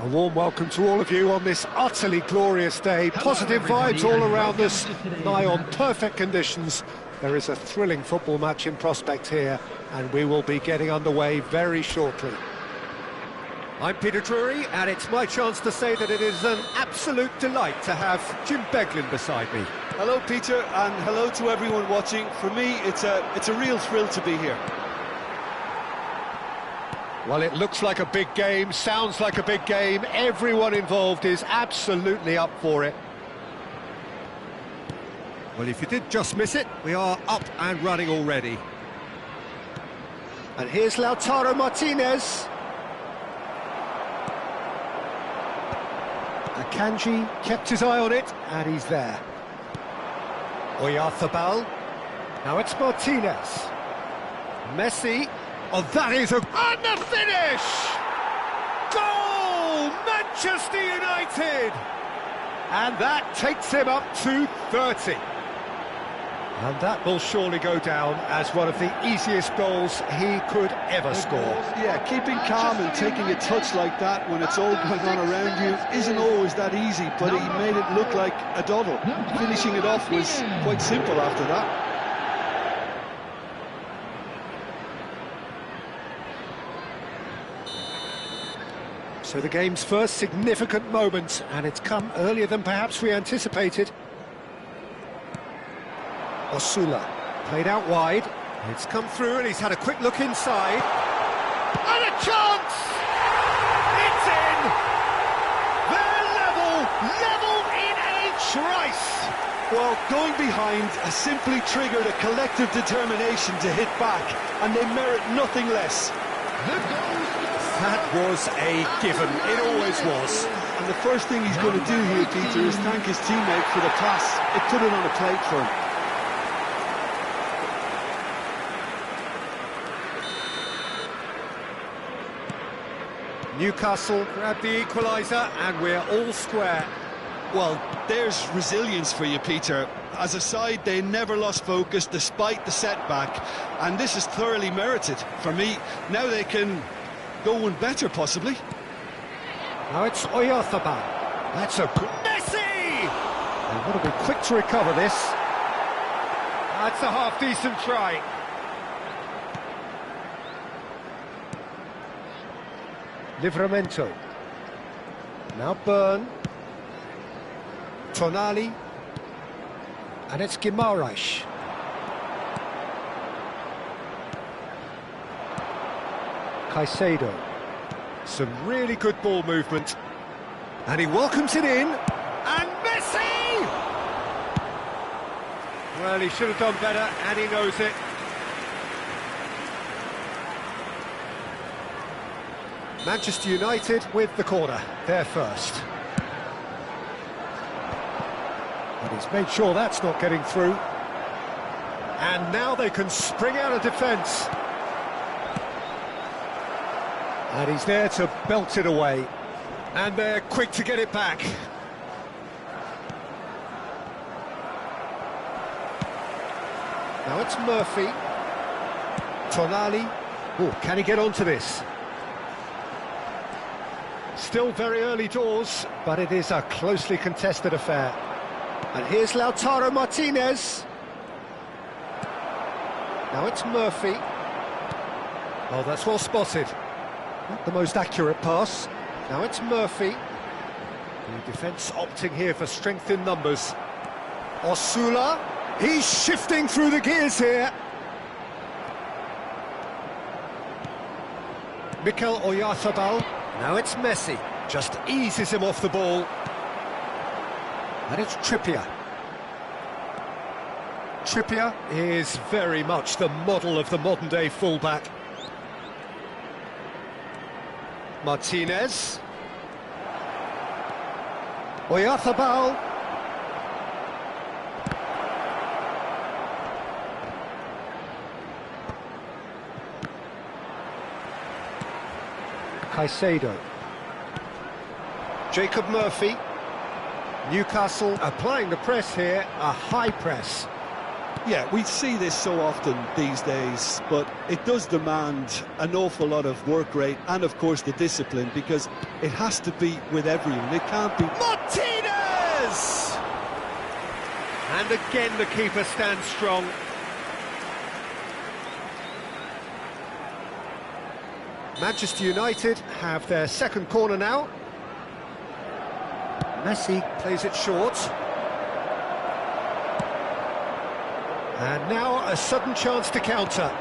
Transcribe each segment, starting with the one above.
A warm welcome to all of you on this utterly glorious day. Positive vibes all around us, nigh on perfect conditions. There is a thrilling football match in prospect here, and we will be getting underway very shortly. I'm Peter Drury, and it's my chance to say that it is an absolute delight to have Jim Beglin beside me. Hello, Peter, and hello to everyone watching. For me, it's a real thrill to be here. Well, it looks like a big game, sounds like a big game. Everyone involved is absolutely up for it. Well, if you did just miss it, we are up and running already. And here's Lautaro Martinez. Akanji kept his eye on it, and he's there. Oyarzabal. Now it's Martinez. Messi. Oh, that is a... And the finish! Goal! Manchester United! And that takes him up to 30. And that will surely go down as one of the easiest goals he could ever score. Yeah, keeping calm and taking a touch like that when it's all going on around you isn't always that easy, but he made it look like a doddle. Finishing it off was quite simple after that. So the game's first significant moment, and it's come earlier than perhaps we anticipated. Osula, played out wide. It's come through, and he's had a quick look inside. And a chance! It's in! They're level in H. Rice! Well, going behind has simply triggered a collective determination to hit back, and they merit nothing less. That was a given, it always was. And the first thing he's going to do here, Peter, is thank his teammate for the pass. It put it on a plate for him. Newcastle grabbed the equaliser, and we're all square. Well, there's resilience for you, Peter. As a side, they never lost focus despite the setback, and this is thoroughly merited. For me, now they can go one better, possibly. Now it's Oyarzabal. That's a good... Messi! They've got to be quick to recover this. That's a half-decent try. Livramento. Now Byrne. Tonali. And it's Guimaraes. Caicedo. Some really good ball movement. And he welcomes it in. And Messi! Well, he should have done better, and he knows it. Manchester United with the corner, they're first. And he's made sure that's not getting through. And now they can spring out of defence. And he's there to belt it away. And they're quick to get it back. Now it's Murphy. Tonali. Oh, can he get onto this? Still very early doors, but it is a closely contested affair. And here's Lautaro Martinez. Now it's Murphy. Oh, that's well spotted. Not the most accurate pass. Now it's Murphy. The defence opting here for strength in numbers. Osula. He's shifting through the gears here. Mikel Oyarzabal. Now it's Messi. Just eases him off the ball. And it's Trippier. Trippier is very much the model of the modern-day fullback. Martinez. Oyarzabal. Caicedo. Jacob Murphy. Newcastle applying the press here, a high press. Yeah, we see this so often these days, but it does demand an awful lot of work rate and, of course, the discipline, because it has to be with everyone. It can't be... Martinez! And again the keeper stands strong. Manchester United have their second corner now. Messi plays it short. And now a sudden chance to counter.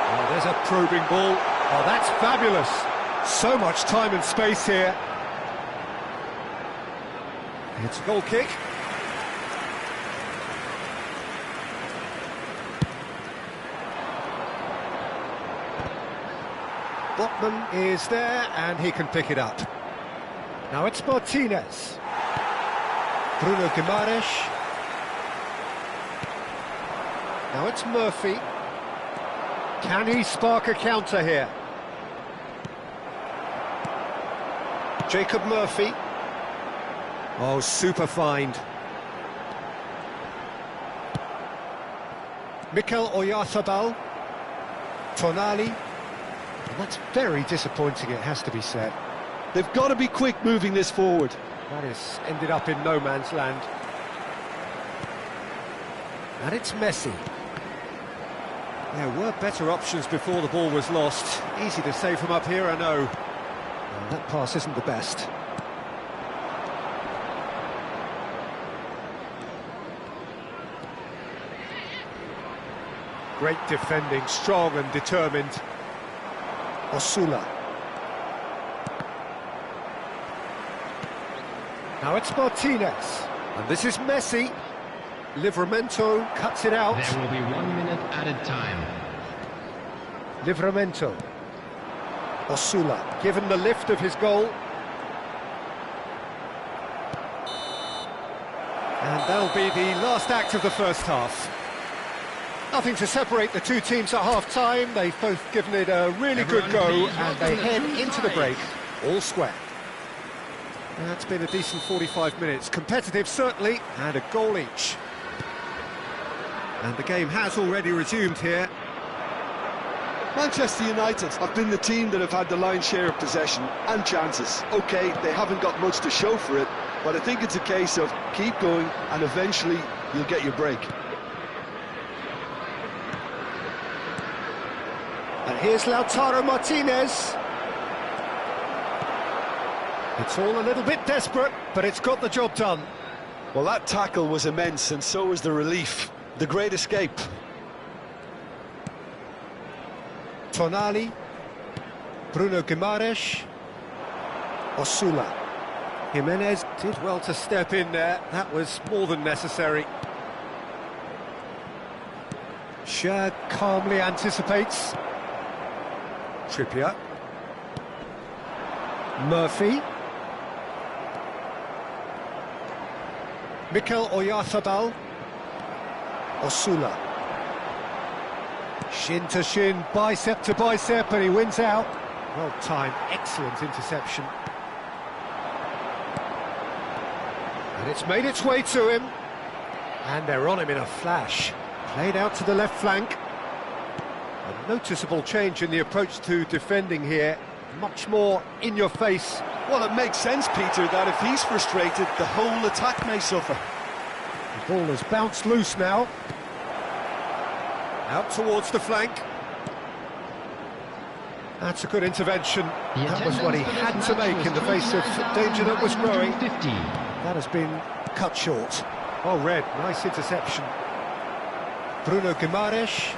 Oh, there's a probing ball. Oh, that's fabulous. So much time and space here. It's a goal kick. Botman is there and he can pick it up. Now it's Martinez. Bruno Guimaraes. Now it's Murphy. Can he spark a counter here? Jacob Murphy. Oh, super find. Mikel Oyarzabal. Tonali. And that's very disappointing, it has to be said. They've got to be quick moving this forward. That has ended up in no man's land. And it's Messi. There were better options before the ball was lost. Easy to save from up here, I know. Well, that pass isn't the best. Great defending, strong and determined. Osula. Now it's Martinez. And this is Messi. Livramento cuts it out. There will be 1 minute added time. Livramento. Osula, given the lift of his goal. And that'll be the last act of the first half. Nothing to separate the two teams at half-time. They've both given it a really good go, and they head into the break all square. And that's been a decent 45 minutes. Competitive, certainly, and a goal each. And the game has already resumed here. Manchester United have been the team that have had the lion's share of possession and chances. OK, they haven't got much to show for it, but I think it's a case of keep going and eventually you'll get your break. And here's Lautaro Martinez. It's all a little bit desperate, but it's got the job done. Well, that tackle was immense, and so was the relief. The great escape. Tonali. Bruno Guimaraes. Osula. Jimenez did well to step in there. That was more than necessary. Schär calmly anticipates. Trippier. Murphy. Mikel Oyarzabal. Osula. Shin to shin, bicep to bicep, and he wins out. Well timed, excellent interception. And it's made its way to him. And they're on him in a flash. Played out to the left flank. A noticeable change in the approach to defending here. Much more in your face. Well, it makes sense, Peter, that if he's frustrated, the whole attack may suffer. The ball has bounced loose now. Out towards the flank. That's a good intervention. That was what he had to make in the face of danger that was growing. That has been cut short. Oh, Red, nice interception. Bruno Guimaraes.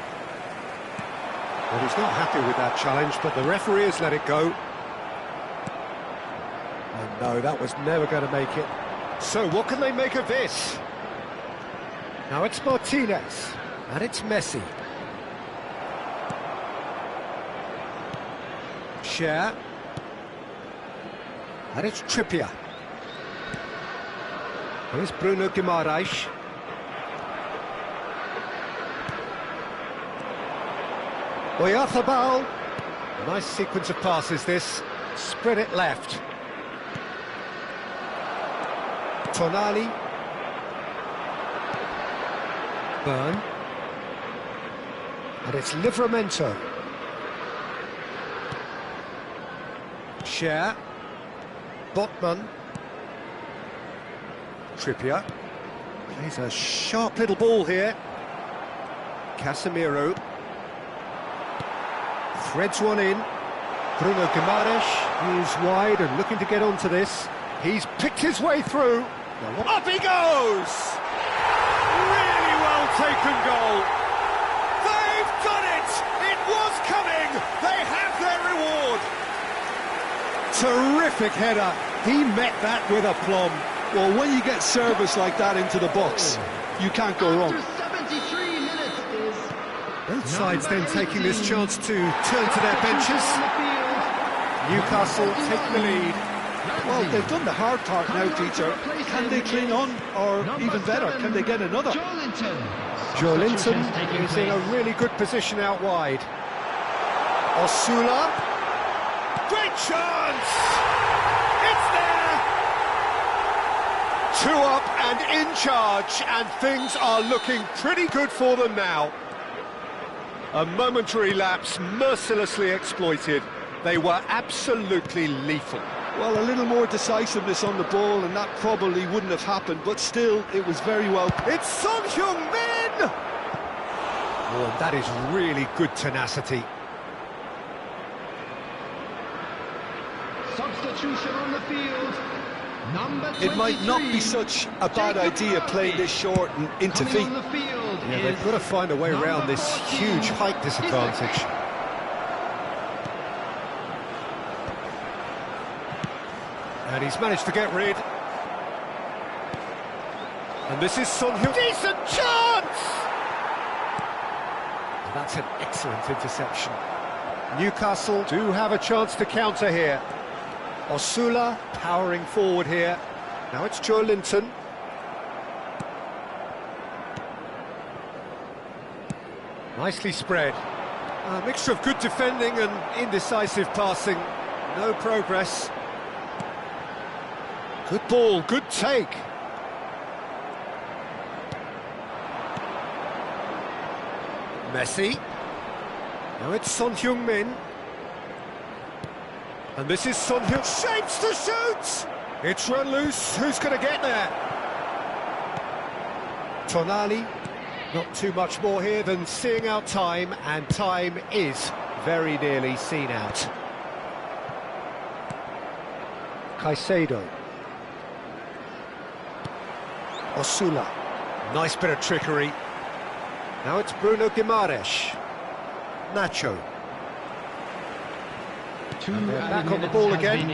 Well, he's not happy with that challenge, but the referee has let it go. And no, that was never going to make it. So what can they make of this? Now it's Martinez, and it's Messi. Schär. And it's Trippier. Here's Bruno Guimaraes. Oyarzabal. Nice sequence of passes this. Spread it left. Tonali. Burn. And it's Livramento. Cher. Botman. Trippier. Plays a sharp little ball here. Casemiro. Threads one in. Bruno Guimaraes is wide and looking to get onto this. He's picked his way through. Up he goes! Really well taken goal. They've done it! It was coming! They have their reward! Terrific header. He met that with aplomb. Well, when you get service like that into the box, you can't go wrong. Both sides then taking this chance to turn to their benches. Newcastle take the lead. Well, they've done the hard part now, Peter. Can they cling on, or even better, can they get another? Joelinton is in a really good position out wide. Osula. Great chance! It's there! 2 up and in charge, and things are looking pretty good for them now. A momentary lapse mercilessly exploited. They were absolutely lethal. Well, a little more decisiveness on the ball and that probably wouldn't have happened, but still, it was very well. It's Son Heung-min! Oh, and that is really good tenacity. Substitution on the field. Number 23. It might not be such a bad idea playing this short and into feet. Yeah, they've got to find a way around this huge height disadvantage. And he's managed to get rid. And this is Son Heung. Decent chance! And that's an excellent interception. Newcastle do have a chance to counter here. Osula powering forward here. Now it's Joelinton. Nicely spread. A mixture of good defending and indecisive passing. No progress. Good ball, good take. Messi. Now it's Son Heung-min. And this is Son Heung. Shapes to shoot! It's run loose. Who's going to get there? Tonali. Not too much more here than seeing out time, and time is very nearly seen out. Caicedo. Osula. Nice bit of trickery. Now it's Bruno Guimaraes. Nacho. And they're back on the ball again.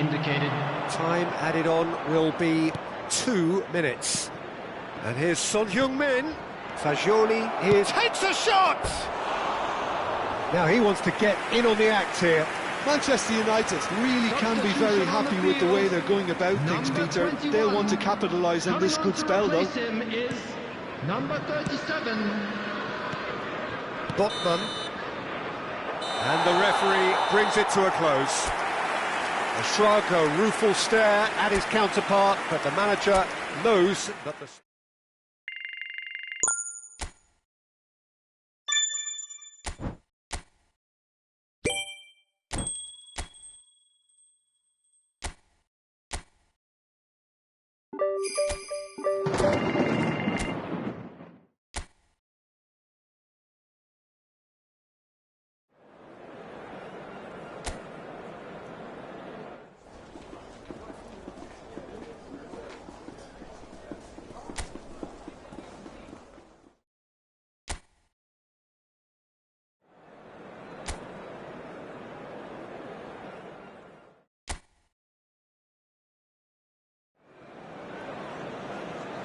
Time added on will be 2 minutes. And here's Son Heung-min. Fagioli takes a shot! Now he wants to get in on the act here. Manchester United really can be very happy with the way they're going about things, Peter. They'll want to capitalise on this good spell, though. Number 37. Botman. And the referee brings it to a close. A shrug, a rueful stare at his counterpart, but the manager knows that the...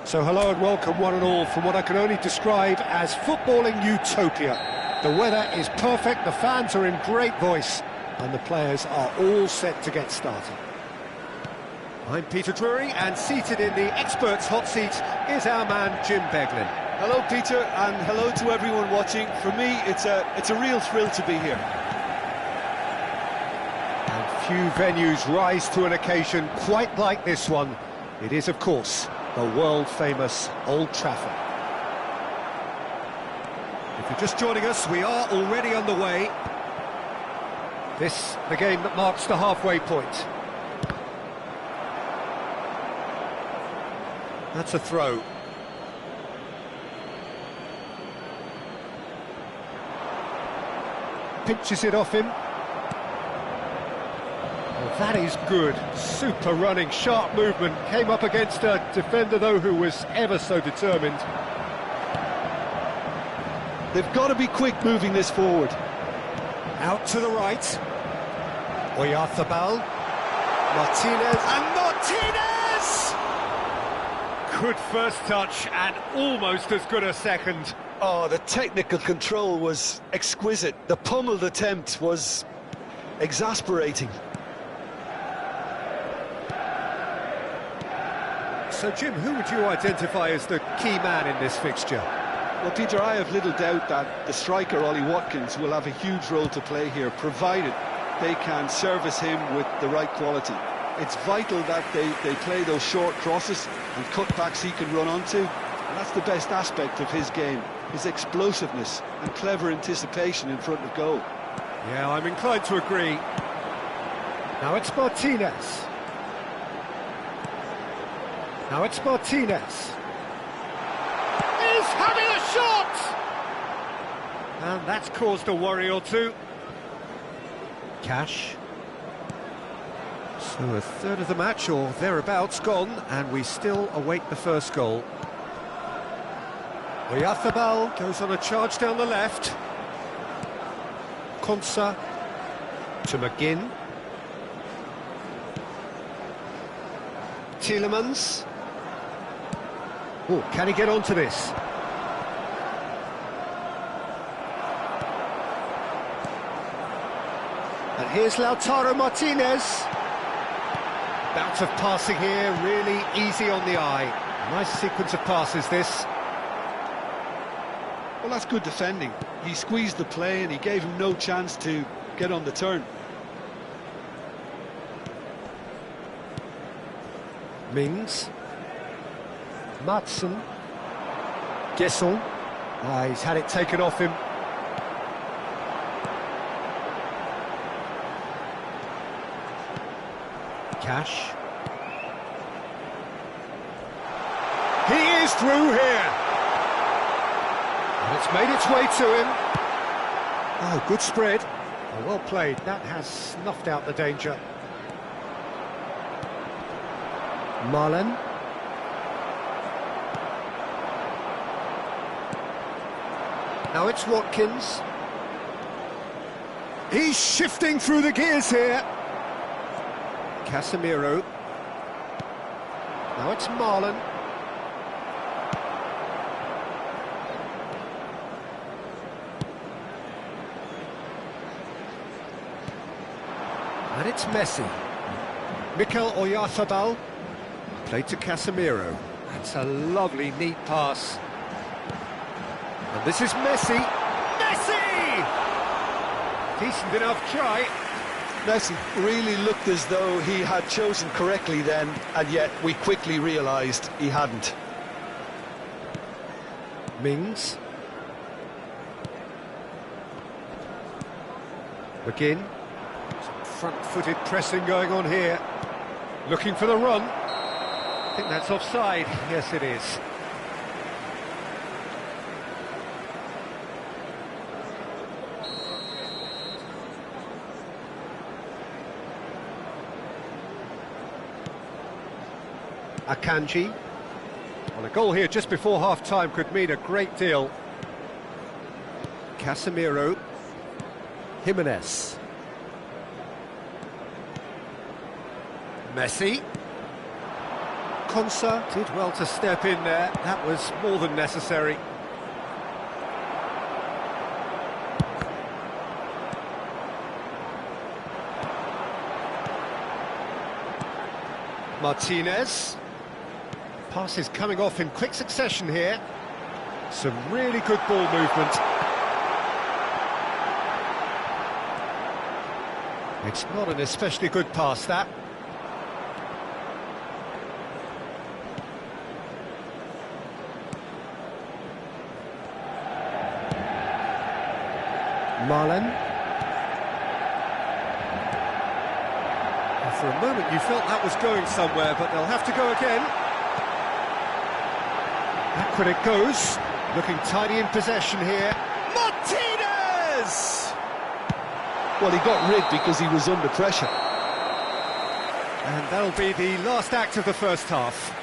So hello and welcome one and all from what I can only describe as footballing utopia. The weather is perfect, the fans are in great voice, and the players are all set to get started. I'm Peter Drury, and seated in the experts' hot seat is our man Jim Beglin. Hello, Peter, and hello to everyone watching. For me, it's a real thrill to be here. And few venues rise to an occasion quite like this one. It is, of course, the world-famous Old Trafford. If you're just joining us, we are already underway. This, the game that marks the halfway point. That's a throw. Pinches it off him. Well, that is good. Super running, sharp movement. Came up against a defender, though, who was ever so determined. They've got to be quick moving this forward. Out to the right. Oyarzabal. Martinez. And Martinez! Good first touch and almost as good a second. Oh, the technical control was exquisite. The pummeled attempt was exasperating. So, Jim, who would you identify as the key man in this fixture? Well, Peter, I have little doubt that the striker, Ollie Watkins, will have a huge role to play here, provided they can service him with the right quality. It's vital that they play those short crosses and cutbacks he can run onto. And that's the best aspect of his game, his explosiveness and clever anticipation in front of goal. Yeah, I'm inclined to agree. Now it's Martinez. Now it's Martinez. He's having a shot! And that's caused a worry or two. Cash. So a third of the match, or thereabouts, gone, and we still await the first goal. Oyarzabal goes on a charge down the left. Konsa to McGinn. Tielemans. Oh, can he get onto this? And here's Lautaro Martinez. Bout of passing here, really easy on the eye. Nice sequence of passes, this. Well, that's good defending. He squeezed the play and he gave him no chance to get on the turn. Mings. Madsen. Gesson. He's had it taken off him. Cash. He is through here. And it's made its way to him. Oh, good spread. Oh, well played. That has snuffed out the danger. Marlen. Now it's Watkins. He's shifting through the gears here. Casemiro. Now it's Marlen. And it's Messi. Mikel Oyarzabal. Played to Casemiro. That's a lovely, neat pass. And this is Messi. Messi! Decent enough try. Messi really looked as though he had chosen correctly then, and yet we quickly realised he hadn't. Mings. McGinn. Some front-footed pressing going on here. Looking for the run. I think that's offside. Yes, it is. Akanji. Well, a goal here just before half-time could mean a great deal. Casemiro. Jimenez. Messi. Konsa did well to step in there. That was more than necessary. Martinez. Passes coming off in quick succession here. Some really good ball movement. It's not an especially good pass, that. Marlon. For a moment you felt that was going somewhere, but they'll have to go again. Backward it goes, looking tidy in possession here. Martinez! Well, he got rid because he was under pressure. And that'll be the last act of the first half.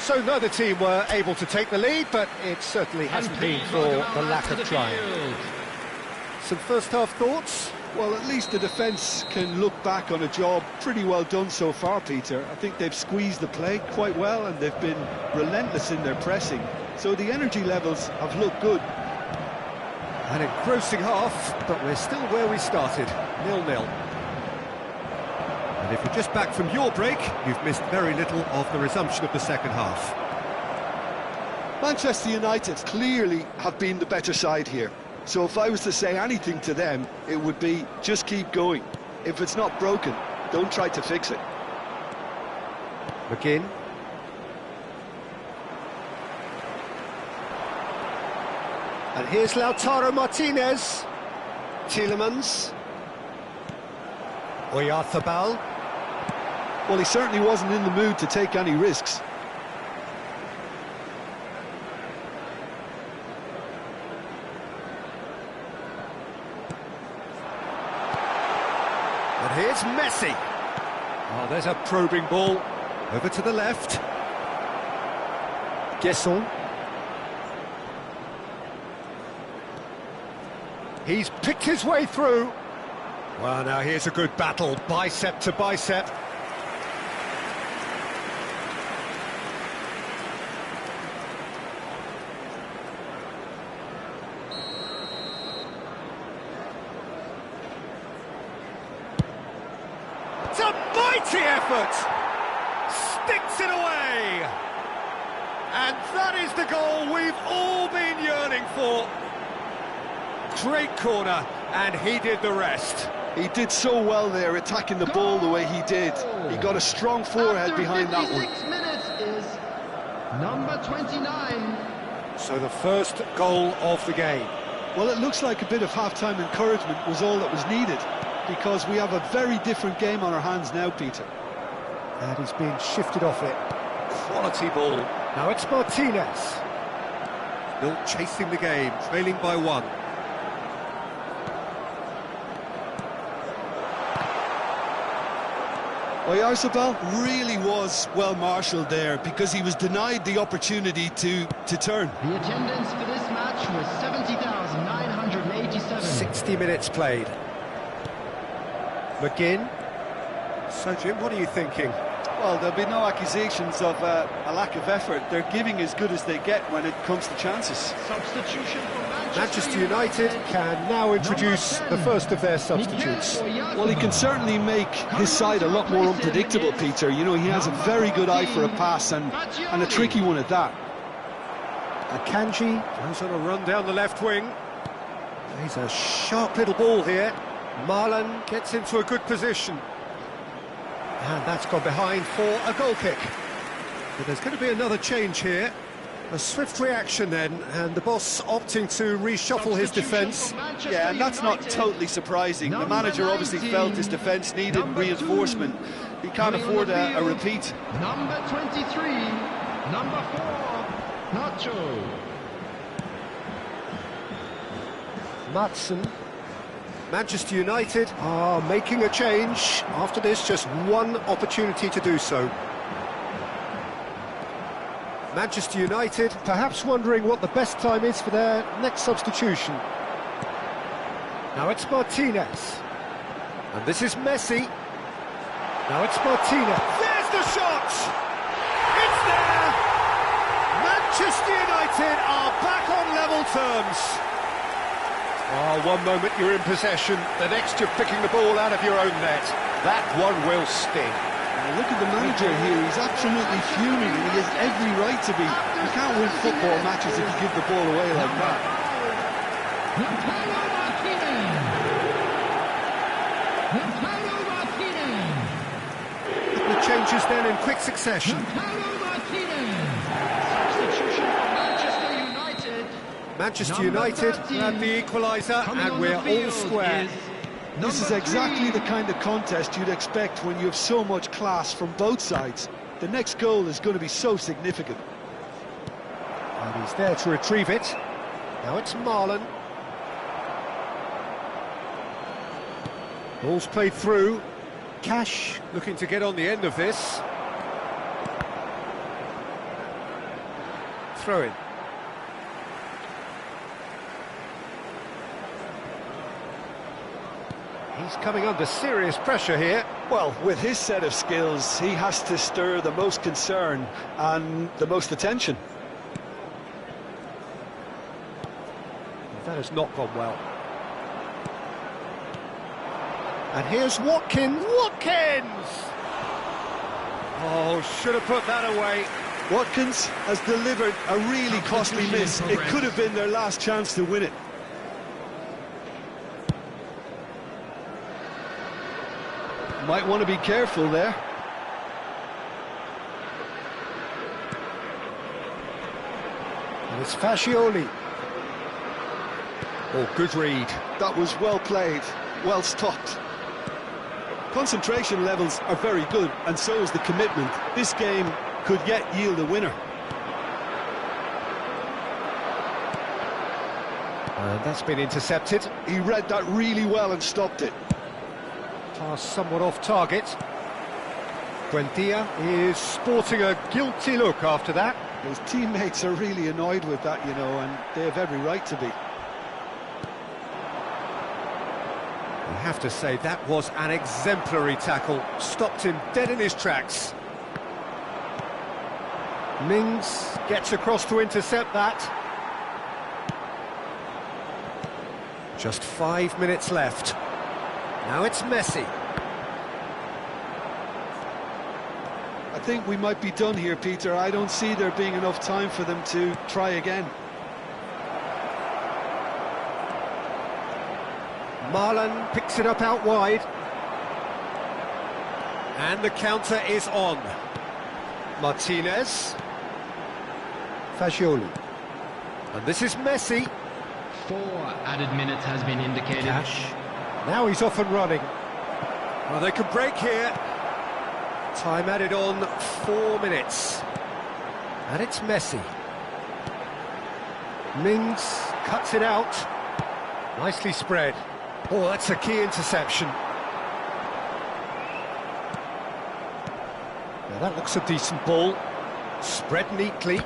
So neither team were able to take the lead, but it certainly hasn't been for the lack of trying. Some first half thoughts? Well, at least the defence can look back on a job pretty well done so far, Peter. I think they've squeezed the play quite well and they've been relentless in their pressing. So the energy levels have looked good. An engrossing half, but we're still where we started, 0-0. And if you're just back from your break, you've missed very little of the resumption of the second half. Manchester United clearly have been the better side here. So if I was to say anything to them, it would be just keep going. If it's not broken, don't try to fix it. McGinn. And here's Lautaro Martinez. Tielemans. Oyarzabal. Well, he certainly wasn't in the mood to take any risks. And here's Messi. Oh, there's a probing ball. Over to the left. Gesson. He's picked his way through. Well, now here's a good battle, bicep to bicep. It's a mighty effort! Sticks it away! And that is the goal we've all been yearning for. Great corner, and he did the rest. He did so well there, attacking the ball the way he did. He got a strong forehead behind that one. 56 minutes is number 29. So the first goal of the game. Well, it looks like a bit of half-time encouragement was all that was needed, because we have a very different game on our hands now, Peter. And he's being shifted off it. Quality ball. Now it's Martinez. Still chasing the game, trailing by 1. Oyarzabal really was well marshalled there because he was denied the opportunity to turn. The attendance for this match was 70,987. 60 minutes played. McGinn. So, Jim, what are you thinking? Well, there'll be no accusations of a lack of effort. They're giving as good as they get when it comes to chances. Substitution for Manchester United can now introduce the first of their substitutes. Well, he can certainly make his side a lot more unpredictable, Peter. You know, he has a very good eye for a pass and a tricky one at that. Akanji goes on a run down the left wing. He's a sharp little ball here. Marlon gets into a good position. And that's gone behind for a goal kick. But there's going to be another change here. A swift reaction then, and the boss opting to reshuffle his defence. Yeah, and that's not totally surprising. The manager obviously felt his defence needed reinforcement. He can't afford a repeat. Number 23, number 4, Nacho. Maatsen. Manchester United are making a change. After this, just one opportunity to do so. Manchester United perhaps wondering what the best time is for their next substitution. Now it's Martinez. And this is Messi. Now it's Martinez. There's the shot! It's there! Manchester United are back on level terms. Oh, one moment you're in possession, the next you're picking the ball out of your own net. That one will sting. Look at the manager here, he's absolutely fuming and he has every right to be. You can't win football matches if you give the ball away like that. The changes then in quick succession. Substitution for Manchester United. Manchester Number United 13, grab the equaliser, coming and on we're the all field square. is This is number exactly 3. the kind of contest you'd expect when you have so much class from both sides. The next goal is going to be so significant. And he's there to retrieve it. Now it's Marlon. Ball's played through. Cash looking to get on the end of this. Throw in. He's coming under serious pressure here. Well, with his set of skills, he has to stir the most concern and the most attention. That has not gone well. And here's Watkins. Watkins! Oh, should have put that away. Watkins has delivered a really costly miss. It could have been their last chance to win it. Might want to be careful there. And it's Fascioli. Oh, good read. That was well played, well stopped. Concentration levels are very good, and so is the commitment. This game could yet yield a winner. And that's been intercepted. He read that really well and stopped it. Pass somewhat off target. Buendia is sporting a guilty look after that. His teammates are really annoyed with that, you know, and they have every right to be. I have to say, that was an exemplary tackle. Stopped him dead in his tracks. Mings gets across to intercept that. Just 5 minutes left. Now it's Messi. I think we might be done here, Peter. I don't see there being enough time for them to try again. Marlon picks it up out wide. And the counter is on. Martinez. Fascioli. And this is Messi. 4 added minutes has been indicated. Cash. Now he's off and running. Well, they could break here. Time added on 4 minutes. And it's Messi. Mings cuts it out. Nicely spread. Oh, that's a key interception. Now that looks a decent ball. Spread neatly.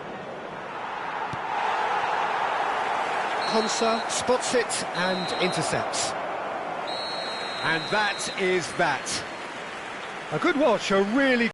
Konsa spots it and intercepts. And that is that. A good watch, a really